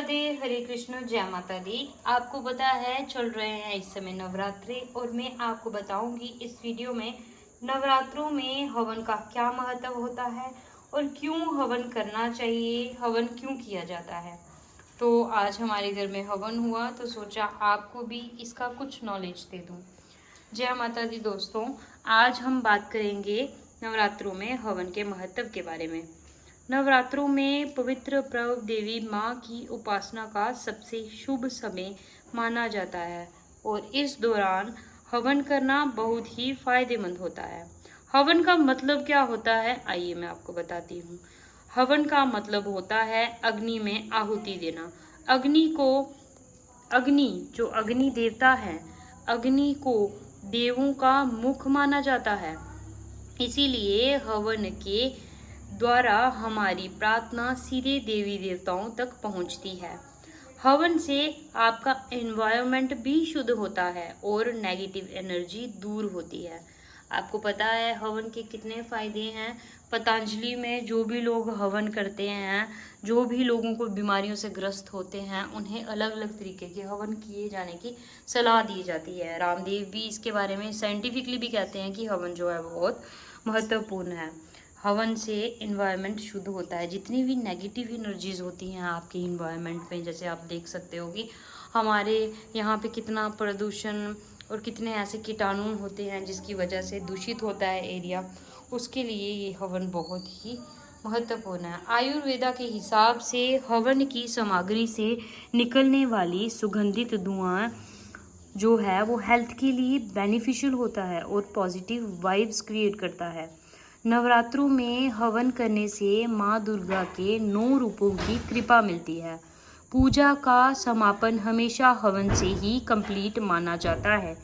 राधे, हरे कृष्ण, जय माता दी। आपको पता है चल रहे हैं इस समय नवरात्रि, और मैं आपको बताऊंगी इस वीडियो में नवरात्रों में हवन का क्या महत्व होता है और क्यों हवन करना चाहिए, हवन क्यों किया जाता है। तो आज हमारे घर में हवन हुआ तो सोचा आपको भी इसका कुछ नॉलेज दे दूं। जय माता दी दोस्तों, आज हम बात करेंगे नवरात्रों में हवन के महत्व के बारे में। नवरात्रों में पवित्र पर्व देवी माँ की उपासना का सबसे शुभ समय माना जाता है और इस दौरान हवन करना बहुत ही फायदेमंद होता है। हवन का मतलब क्या होता है, आइए मैं आपको बताती हूँ। हवन का मतलब होता है अग्नि में आहुति देना। अग्नि जो अग्नि देवता है, अग्नि को देवों का मुख माना जाता है। इसीलिए हवन के द्वारा हमारी प्रार्थना सीधे देवी देवताओं तक पहुंचती है। हवन से आपका एनवायरनमेंट भी शुद्ध होता है और नेगेटिव एनर्जी दूर होती है। आपको पता है हवन के कितने फायदे हैं। पतंजलि में जो भी लोग हवन करते हैं, जो भी लोगों को बीमारियों से ग्रस्त होते हैं, उन्हें अलग अलग तरीके के हवन किए जाने की सलाह दी जाती है। रामदेव भी इसके बारे में साइंटिफिकली भी कहते हैं कि हवन जो है बहुत महत्वपूर्ण है। हवन से इन्वायरमेंट शुद्ध होता है। जितनी भी नेगेटिव एनर्जीज होती हैं आपके इन्वायरमेंट में, जैसे आप देख सकते हो कि हमारे यहाँ पे कितना प्रदूषण और कितने ऐसे कीटाणु होते हैं जिसकी वजह से दूषित होता है एरिया, उसके लिए ये हवन बहुत ही महत्वपूर्ण है। आयुर्वेदा के हिसाब से हवन की सामग्री से निकलने वाली सुगंधित धुआं जो है वो हेल्थ के लिए बेनिफिशियल होता है और पॉजिटिव वाइब्स क्रिएट करता है। नवरात्रों में हवन करने से माँ दुर्गा के 9 रूपों की कृपा मिलती है। पूजा का समापन हमेशा हवन से ही कंप्लीट माना जाता है।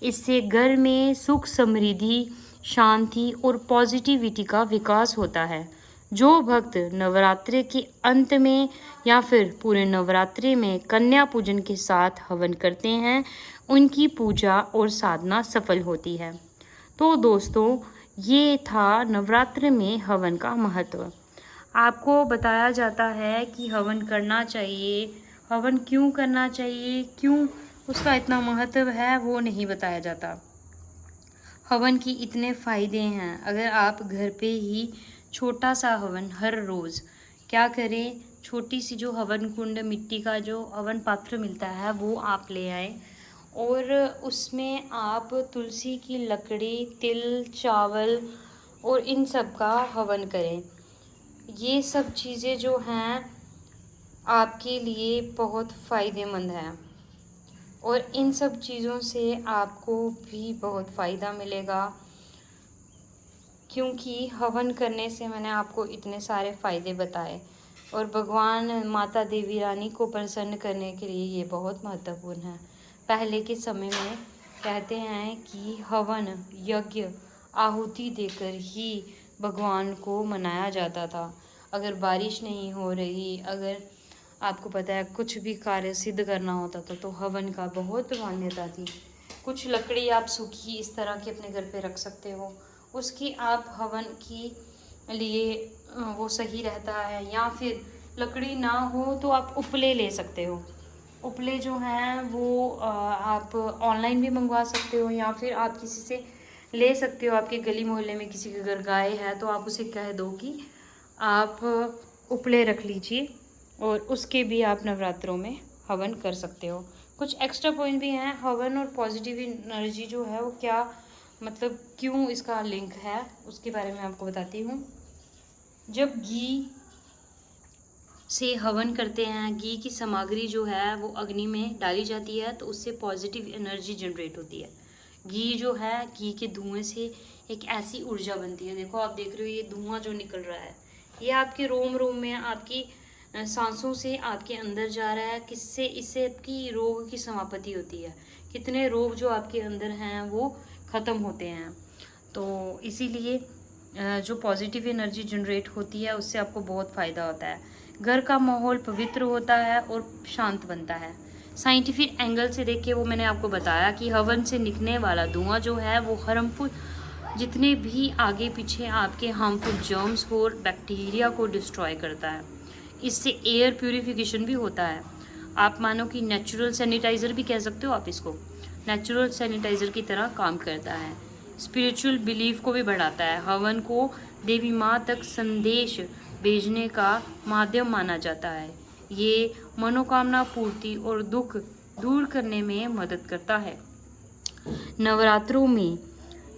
इससे घर में सुख, समृद्धि, शांति और पॉजिटिविटी का विकास होता है। जो भक्त नवरात्रि के अंत में या फिर पूरे नवरात्रि में कन्या पूजन के साथ हवन करते हैं, उनकी पूजा और साधना सफल होती है। तो दोस्तों, ये था नवरात्र में हवन का महत्व। आपको बताया जाता है कि हवन करना चाहिए, हवन क्यों करना चाहिए, क्यों उसका इतना महत्व है, वो नहीं बताया जाता। हवन की इतने फ़ायदे हैं। अगर आप घर पे ही छोटा सा हवन हर रोज़ क्या करें, छोटी सी जो हवन कुंड, मिट्टी का जो हवन पात्र मिलता है वो आप ले आएँ और उसमें आप तुलसी की लकड़ी, तिल, चावल और इन सब का हवन करें। ये सब चीज़ें जो हैं आपके लिए बहुत फ़ायदेमंद हैं और इन सब चीज़ों से आपको भी बहुत फ़ायदा मिलेगा, क्योंकि हवन करने से मैंने आपको इतने सारे फ़ायदे बताए और भगवान माता देवी रानी को प्रसन्न करने के लिए ये बहुत महत्वपूर्ण है। पहले के समय में कहते हैं कि हवन, यज्ञ, आहुति देकर ही भगवान को मनाया जाता था। अगर बारिश नहीं हो रही, अगर आपको पता है कुछ भी कार्य सिद्ध करना होता था तो हवन का बहुत मान्यता थी। कुछ लकड़ी आप सूखी इस तरह के अपने घर पे रख सकते हो, उसकी आप हवन की लिए वो सही रहता है। या फिर लकड़ी ना हो तो आप उपले ले सकते हो। उपले जो हैं वो आप ऑनलाइन भी मंगवा सकते हो या फिर आप किसी से ले सकते हो। आपके गली मोहल्ले में किसी के घर गाय है तो आप उसे कह दो कि आप उपले रख लीजिए और उसके भी आप नवरात्रों में हवन कर सकते हो। कुछ एक्स्ट्रा पॉइंट भी हैं। हवन और पॉजिटिव एनर्जी जो है वो क्या मतलब क्यों इसका लिंक है, उसके बारे में आपको बताती हूँ। जब घी से हवन करते हैं, घी की सामग्री जो है वो अग्नि में डाली जाती है तो उससे पॉजिटिव एनर्जी जनरेट होती है। घी जो है, घी के धुएं से एक ऐसी ऊर्जा बनती है। देखो, आप देख रहे हो ये धुआं जो निकल रहा है, ये आपके रोम रोम में, आपकी सांसों से आपके अंदर जा रहा है। किससे? इससे आपकी रोग की समाप्ति होती है। कितने रोग जो आपके अंदर हैं वो ख़त्म होते हैं। तो इसीलिए जो पॉजिटिव एनर्जी जनरेट होती है उससे आपको बहुत फ़ायदा होता है। घर का माहौल पवित्र होता है और शांत बनता है। साइंटिफिक एंगल से देख के वो मैंने आपको बताया कि हवन से निकलने वाला धुआं जो है वो हार्मफुल, जितने भी आगे पीछे आपके हार्मफुल जर्म्स और बैक्टीरिया को डिस्ट्रॉय करता है। इससे एयर प्यूरिफिकेशन भी होता है। आप मानो कि नेचुरल सैनिटाइज़र भी कह सकते हो आप इसको, नेचुरल सैनिटाइज़र की तरह काम करता है। स्पिरिचुअल बिलीफ को भी बढ़ाता है। हवन को देवी माँ तक संदेश भेजने का माध्यम माना जाता है। ये मनोकामना पूर्ति और दुख दूर करने में मदद करता है। नवरात्रों में,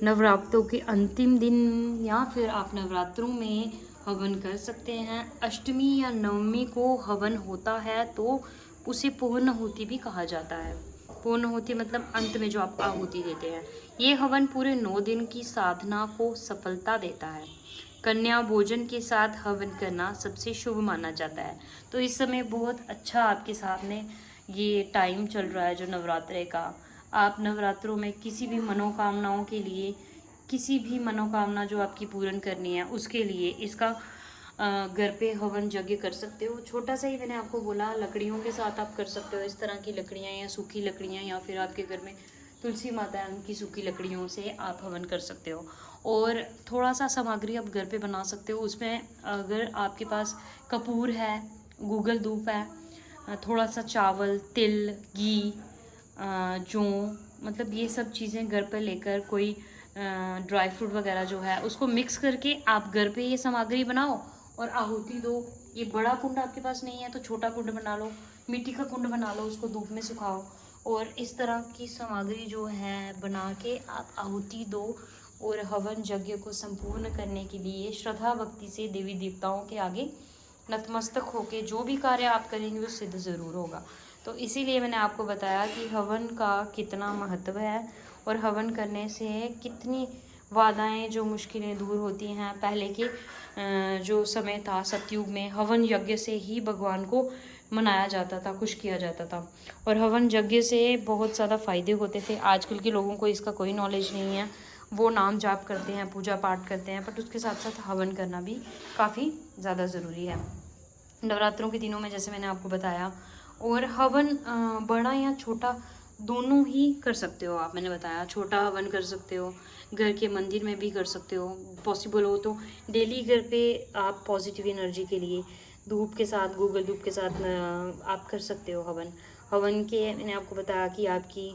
नवरात्रों के अंतिम दिन या फिर आप नवरात्रों में हवन कर सकते हैं। अष्टमी या नवमी को हवन होता है तो उसे पूर्णाहुति भी कहा जाता है। पूर्णाहुति मतलब अंत में जो आप आहुति देते हैं। ये हवन पूरे 9 दिन की साधना को सफलता देता है। कन्या भोजन के साथ हवन करना सबसे शुभ माना जाता है। तो इस समय बहुत अच्छा आपके सामने ये टाइम चल रहा है जो नवरात्रे का। आप नवरात्रों में किसी भी मनोकामनाओं के लिए, किसी भी मनोकामना जो आपकी पूर्ण करनी है उसके लिए इसका घर पे हवन यज्ञ कर सकते हो। छोटा सा ही मैंने आपको बोला, लकड़ियों के साथ आप कर सकते हो। इस तरह की लकड़ियाँ या सूखी लकड़ियाँ, या फिर आपके घर में तुलसी माता है उनकी सूखी लकड़ियों से आप हवन कर सकते हो। और थोड़ा सा सामग्री आप घर पे बना सकते हो। उसमें अगर आपके पास कपूर है, गूगल धूप है, थोड़ा सा चावल, तिल, घी, जौ, मतलब ये सब चीज़ें घर पर लेकर, कोई ड्राई फ्रूट वगैरह जो है उसको मिक्स करके आप घर पे ये सामग्री बनाओ और आहुति दो। ये बड़ा कुंड आपके पास नहीं है तो छोटा कुंड बना लो, मिट्टी का कुंड बना लो, उसको धूप में सुखाओ और इस तरह की सामग्री जो है बना के आप आहुति दो। और हवन यज्ञ को संपूर्ण करने के लिए श्रद्धा भक्ति से देवी देवताओं के आगे नतमस्तक होके जो भी कार्य आप करेंगे वो सिद्ध ज़रूर होगा। तो इसीलिए मैंने आपको बताया कि हवन का कितना महत्व है और हवन करने से कितनी बाधाएं, जो मुश्किलें दूर होती हैं। पहले के जो समय था सतयुग में, हवन यज्ञ से ही भगवान को मनाया जाता था, खुश किया जाता था और हवन यज्ञ से बहुत ज़्यादा फ़ायदे होते थे। आजकल के लोगों को इसका कोई नॉलेज नहीं है। वो नाम जाप करते हैं, पूजा पाठ करते हैं, बट उसके साथ साथ हवन करना भी काफ़ी ज़्यादा ज़रूरी है नवरात्रों के दिनों में, जैसे मैंने आपको बताया। और हवन बड़ा या छोटा दोनों ही कर सकते हो आप। मैंने बताया छोटा हवन कर सकते हो, घर के मंदिर में भी कर सकते हो। पॉसिबल हो तो डेली घर पे आप पॉजिटिव एनर्जी के लिए धूप के साथ, गूगल धूप के साथ आप कर सकते हो हवन। हवन के मैंने आपको बताया कि आपकी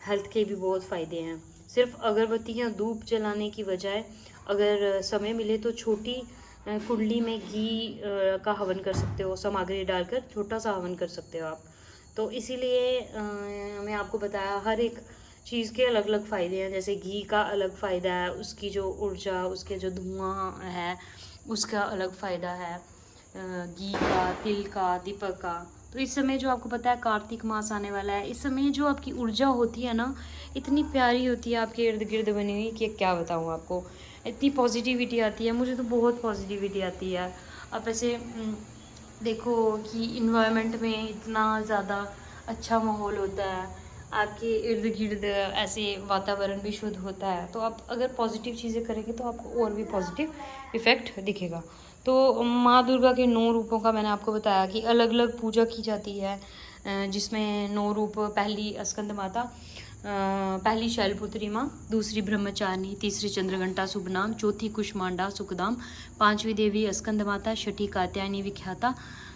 हेल्थ के भी बहुत फ़ायदे हैं। सिर्फ अगरबत्ती या धूप जलाने की बजाय अगर समय मिले तो छोटी कुंडली में घी का हवन कर सकते हो, सामग्री डालकर छोटा सा हवन कर सकते हो आप। तो इसीलिए मैं आपको बताया हर एक चीज़ के अलग अलग फ़ायदे हैं। जैसे घी का अलग फ़ायदा है, उसकी जो ऊर्जा, उसके जो धुआं है उसका अलग फ़ायदा है, घी का, तिल का, दीपक का। तो इस समय जो आपको पता है कार्तिक मास आने वाला है, इस समय जो आपकी ऊर्जा होती है ना, इतनी प्यारी होती है आपके इर्द गिर्द बनी हुई कि क्या बताऊँ आपको। इतनी पॉजिटिविटी आती है, मुझे तो बहुत पॉजिटिविटी आती है। अब ऐसे देखो कि इन्वायरमेंट में इतना ज़्यादा अच्छा माहौल होता है, आपके इर्द गिर्द ऐसे वातावरण भी शुद्ध होता है। तो आप अगर पॉजिटिव चीज़ें करेंगे तो आपको और भी पॉजिटिव इफ़ेक्ट दिखेगा। तो माँ दुर्गा के 9 रूपों का मैंने आपको बताया कि अलग अलग पूजा की जाती है, जिसमें 9 रूप, पहली स्कंद माता, पहली शैलपुत्री माँ, दूसरी ब्रह्मचारिणी, तीसरी चंद्रघंटा शुभ नाम, चौथी कुष्मांडा सुखदाम, पांचवी देवी स्कंद माता, छठी कात्यायनी विख्याता,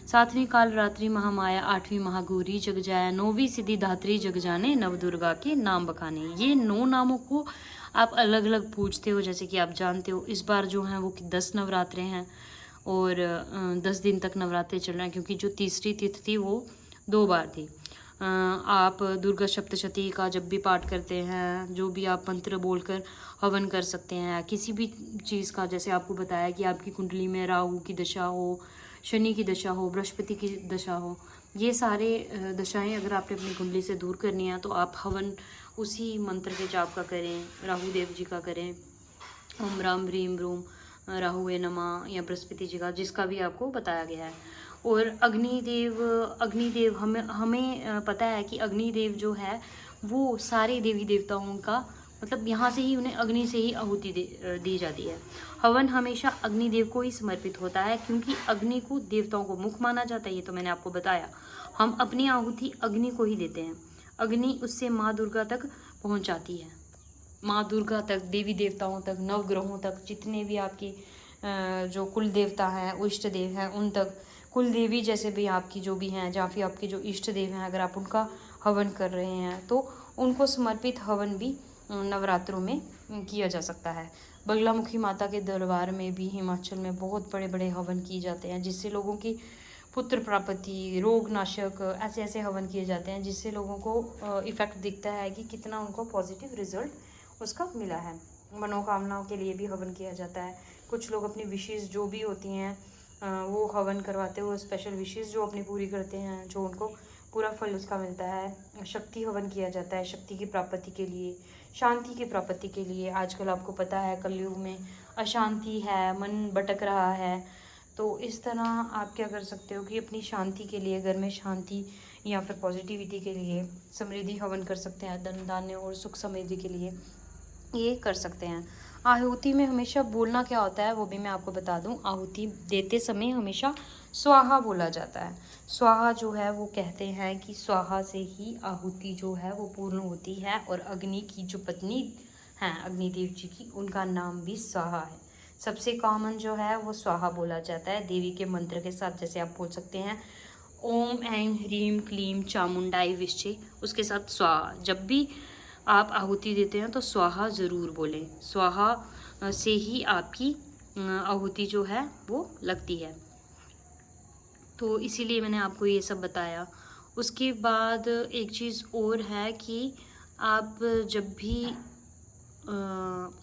सातवीं काल रात्रि महामाया, आठवीं महागौरी जगजाया, नौवीं सिद्धिदात्री जगजाने, नवदुर्गा के नाम बखाने। ये 9 नामों को आप अलग अलग पूजते हो। जैसे कि आप जानते हो इस बार जो हैं वो 10 नवरात्रे हैं और 10 दिन तक नवरात्रे चल रहे हैं, क्योंकि जो तीसरी तिथि थी वो 2 बार थी। आप दुर्गा सप्तशती का जब भी पाठ करते हैं, जो भी आप मंत्र बोलकर हवन कर सकते हैं किसी भी चीज़ का। जैसे आपको बताया कि आपकी कुंडली में राहु की दशा हो, शनि की दशा हो, बृहस्पति की दशा हो, ये सारे दशाएं अगर आपने अपनी कुंडली से दूर करनी है तो आप हवन उसी मंत्र के जाप का करें, राहु देव जी का करें, ओम राम ह्रीम रूम राहुवे नमः, या बृहस्पति जी का, जिसका भी आपको बताया गया है। और अग्निदेव हमें पता है कि अग्निदेव जो है वो सारे देवी देवताओं का, मतलब यहाँ से ही उन्हें अग्नि से ही आहुति दी जाती है। हवन हमेशा अग्निदेव को ही समर्पित होता है, क्योंकि अग्नि को देवताओं को मुख माना जाता है। ये तो मैंने आपको बताया। हम अपनी आहुति अग्नि को ही देते हैं, अग्नि उससे माँ दुर्गा तक पहुँचाती है। माँ दुर्गा तक, देवी देवताओं तक, नवग्रहों तक, जितने भी आपके जो कुल देवता हैं, इष्ट देव हैं, उन तक कुल देवी जैसे भी आपकी जो भी हैं, या फिर आपके जो इष्ट देव हैं, अगर आप उनका हवन कर रहे हैं तो उनको समर्पित हवन भी नवरात्रों में किया जा सकता है। बगलामुखी माता के दरबार में भी हिमाचल में बहुत बड़े बड़े हवन किए जाते हैं, जिससे लोगों की पुत्र प्राप्ति, रोग नाशक, ऐसे ऐसे हवन किए जाते हैं जिससे लोगों को इफ़ेक्ट दिखता है कि कितना उनको पॉजिटिव रिजल्ट उसका मिला है। मनोकामनाओं के लिए भी हवन किया जाता है। कुछ लोग अपनी विशेष जो भी होती हैं वो हवन करवाते हैं, वो स्पेशल विशेष जो अपनी पूरी करते हैं, जो उनको पूरा फल उसका मिलता है। शक्ति हवन किया जाता है शक्ति की प्राप्ति के लिए, शांति की प्राप्ति के लिए। आजकल आपको पता है कलयुग में अशांति है, मन भटक रहा है, तो इस तरह आप क्या कर सकते हो कि अपनी शांति के लिए, घर में शांति या फिर पॉजिटिविटी के लिए समृद्धि हवन कर सकते हैं। धन धान्य और सुख समृद्धि के लिए ये कर सकते हैं। आहुति में हमेशा बोलना क्या होता है वो भी मैं आपको बता दूं। आहुति देते समय हमेशा स्वाहा बोला जाता है। स्वाहा जो है वो कहते हैं कि स्वाहा से ही आहुति जो है वो पूर्ण होती है, और अग्नि की जो पत्नी हैं अग्निदेव जी की, उनका नाम भी स्वाहा है। सबसे कॉमन जो है वो स्वाहा बोला जाता है देवी के मंत्र के साथ। जैसे आप बोल सकते हैं ओम ऐं ह्रीं क्लीं चामुंडाई विष्चे, उसके साथ स्वाहा। जब भी आप आहुति देते हैं तो स्वाहा ज़रूर बोलें। स्वाहा से ही आपकी आहुति जो है वो लगती है। तो इसीलिए मैंने आपको ये सब बताया। उसके बाद एक चीज़ और है कि आप जब भी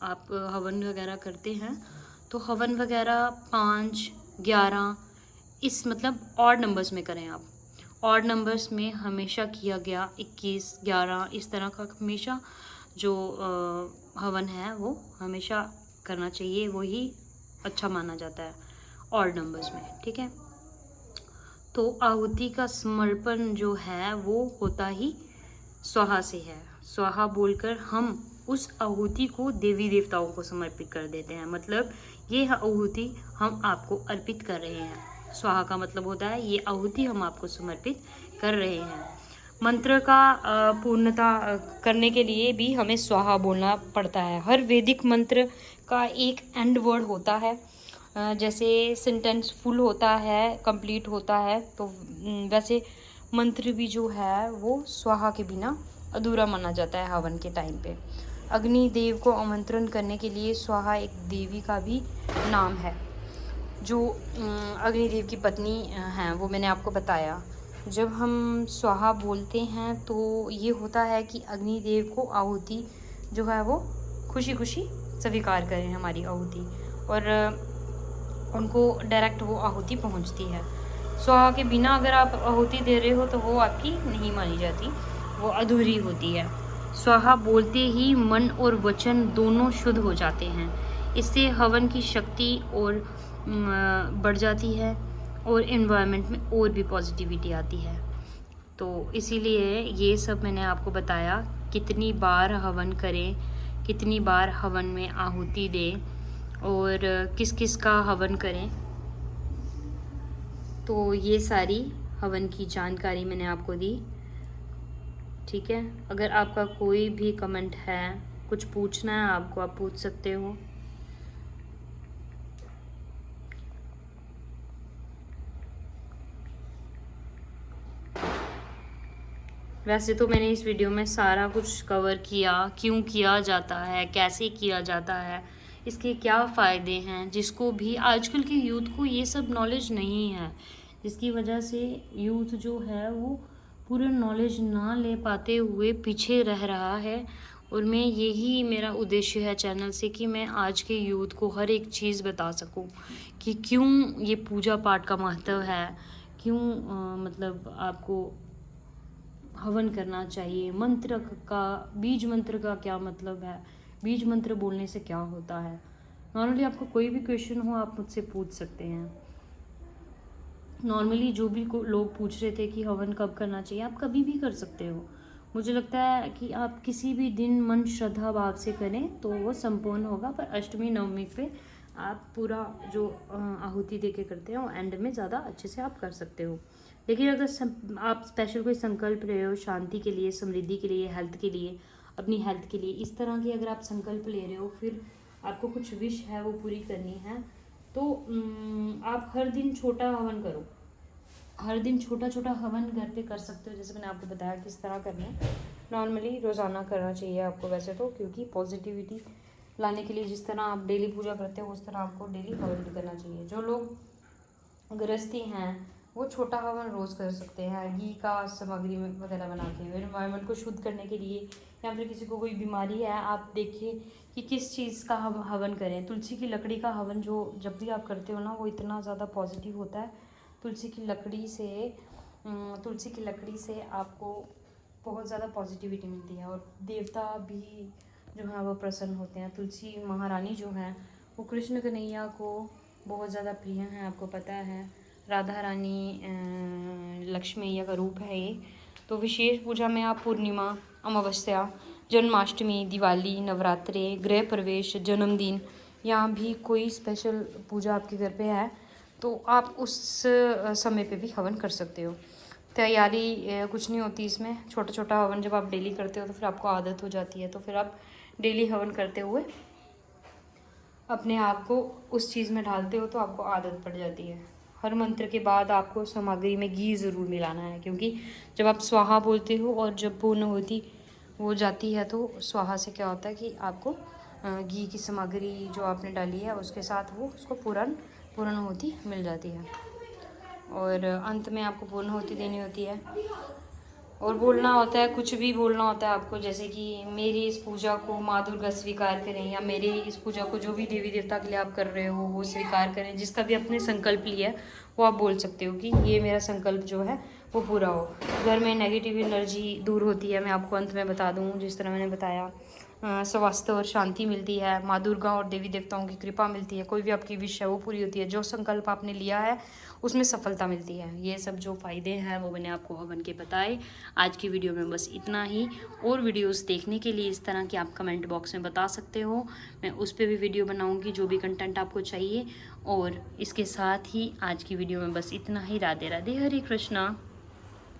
आप हवन वगैरह करते हैं तो हवन वगैरह 5, 11 इस मतलब ऑड नंबर्स में करें आप। ऑड नंबर्स में हमेशा किया गया 21, 11 इस तरह का हमेशा जो हवन है वो हमेशा करना चाहिए, वही अच्छा माना जाता है ऑड नंबर्स में, ठीक है। तो आहुति का समर्पण जो है वो होता ही स्वाहा से है। स्वाहा बोलकर हम उस आहुति को देवी देवताओं को समर्पित कर देते हैं। मतलब ये आहुति हम आपको अर्पित कर रहे हैं। स्वाहा का मतलब होता है ये आहुति हम आपको समर्पित कर रहे हैं। मंत्र का पूर्णता करने के लिए भी हमें स्वाहा बोलना पड़ता है। हर वैदिक मंत्र का एक एंड वर्ड होता है। जैसे सेंटेंस फुल होता है, कंप्लीट होता है, तो वैसे मंत्र भी जो है वो स्वाहा के बिना अधूरा माना जाता है हवन के टाइम पे। अग्नि देव को आमंत्रण करने के लिए स्वाहा एक देवी का भी नाम है जो अग्निदेव की पत्नी हैं, वो मैंने आपको बताया। जब हम स्वाहा बोलते हैं तो ये होता है कि अग्निदेव को आहुति जो है वो खुशी खुशी स्वीकार करें हमारी आहुति, और उनको डायरेक्ट वो आहुति पहुंचती है। स्वाहा के बिना अगर आप आहुति दे रहे हो तो वो आपकी नहीं मानी जाती, वो अधूरी होती है। स्वाहा बोलते ही मन और वचन दोनों शुद्ध हो जाते हैं। इससे हवन की शक्ति और बढ़ जाती है और एनवायरनमेंट में और भी पॉजिटिविटी आती है। तो इसीलिए ये सब मैंने आपको बताया, कितनी बार हवन करें, कितनी बार हवन में आहुति दें और किस किस का हवन करें। तो ये सारी हवन की जानकारी मैंने आपको दी, ठीक है। अगर आपका कोई भी कमेंट है, कुछ पूछना है आपको, आप पूछ सकते हो। वैसे तो मैंने इस वीडियो में सारा कुछ कवर किया, क्यों किया जाता है, कैसे किया जाता है, इसके क्या फ़ायदे हैं, जिसको भी आजकल के यूथ को ये सब नॉलेज नहीं है, जिसकी वजह से यूथ जो है वो पूरा नॉलेज ना ले पाते हुए पीछे रह रहा है। और मैं यही मेरा उद्देश्य है चैनल से कि मैं आज के यूथ को हर एक चीज़ बता सकूं कि क्यों ये पूजा पाठ का महत्व है, क्यों मतलब आपको हवन करना चाहिए, मंत्र का, बीज मंत्र का क्या मतलब है, बीज मंत्र बोलने से क्या होता है। नॉर्मली आपको कोई भी क्वेश्चन हो आप मुझसे पूछ सकते हैं। नॉर्मली जो भी लोग पूछ रहे थे कि हवन कब करना चाहिए, आप कभी भी कर सकते हो। मुझे लगता है कि आप किसी भी दिन मन श्रद्धा भाव से करें तो वो संपूर्ण होगा, पर अष्टमी नवमी पे आप पूरा जो आहुति दे के करते हो एंड में ज़्यादा अच्छे से आप कर सकते हो। लेकिन अगर आप स्पेशल कोई संकल्प रहे हो शांति के लिए, समृद्धि के लिए, हेल्थ के लिए, अपनी हेल्थ के लिए, इस तरह की अगर आप संकल्प ले रहे हो, फिर आपको कुछ विश है वो पूरी करनी है, तो आप हर दिन छोटा हवन करो। हर दिन छोटा छोटा हवन घर पे कर सकते हो, जैसे मैंने आपको बताया किस तरह करना है। नॉर्मली रोज़ाना करना चाहिए आपको वैसे तो, क्योंकि पॉजिटिविटी लाने के लिए जिस तरह आप डेली पूजा करते हो उस तरह आपको डेली हवन भी करना चाहिए। जो लोग गृहस्थी हैं वो छोटा हवन रोज़ कर सकते हैं, घी का सामग्री वगैरह बना के। एनवायरनमेंट को शुद्ध करने के लिए, या फिर किसी को कोई बीमारी है, आप देखिए कि किस चीज़ का हम हवन करें। तुलसी की लकड़ी का हवन जो जब भी आप करते हो ना, वो इतना ज़्यादा पॉजिटिव होता है। तुलसी की लकड़ी से आपको बहुत ज़्यादा पॉजिटिविटी मिलती है, और देवता भी जो है वो प्रसन्न होते हैं। तुलसी महारानी जो हैं वो कृष्ण कन्हैया को बहुत ज़्यादा प्रिय हैं, आपको पता है। राधा रानी लक्ष्मी मैया का रूप है ये। तो विशेष पूजा में आप पूर्णिमा, अमावस्या, जन्माष्टमी, दिवाली, नवरात्रे, गृह प्रवेश, जन्मदिन, या भी कोई स्पेशल पूजा आपके घर पे है तो आप उस समय पे भी हवन कर सकते हो। तैयारी कुछ नहीं होती इसमें, छोटा छोटा हवन जब आप डेली करते हो तो फिर आपको आदत हो जाती है, तो फिर आप डेली हवन करते हुए अपने आप को उस चीज़ में ढालते हो तो आपको आदत पड़ जाती है। हर मंत्र के बाद आपको सामग्री में घी ज़रूर मिलाना है, क्योंकि जब आप स्वाहा बोलते हो और जब पूर्ण होती वो जाती है तो स्वाहा से क्या होता है कि आपको घी की सामग्री जो आपने डाली है उसके साथ वो उसको पूर्ण होती मिल जाती है, और अंत में आपको पूर्ण होती देनी होती है। और बोलना होता है, कुछ भी बोलना होता है आपको, जैसे कि मेरी इस पूजा को माँ दुर्गा स्वीकार करें, या मेरी इस पूजा को जो भी देवी देवता के लिए आप कर रहे हो वो स्वीकार करें। जिसका भी आपने संकल्प लिया है वो आप बोल सकते हो कि ये मेरा संकल्प जो है वो पूरा हो। घर में नेगेटिव एनर्जी दूर होती है, मैं आपको अंत में बता दूँ जिस तरह मैंने बताया। स्वास्थ्य और शांति मिलती है, माँ दुर्गा और देवी देवताओं की कृपा मिलती है, कोई भी आपकी विश है वो पूरी होती है, जो संकल्प आपने लिया है उसमें सफलता मिलती है। ये सब जो फ़ायदे हैं वो मैंने आपको हवन के बताए। आज की वीडियो में बस इतना ही। और वीडियोस देखने के लिए इस तरह की आप कमेंट बॉक्स में बता सकते हो, मैं उस पर भी वीडियो बनाऊंगी जो भी कंटेंट आपको चाहिए। और इसके साथ ही आज की वीडियो में बस इतना ही। राधे राधे, हरे कृष्णा।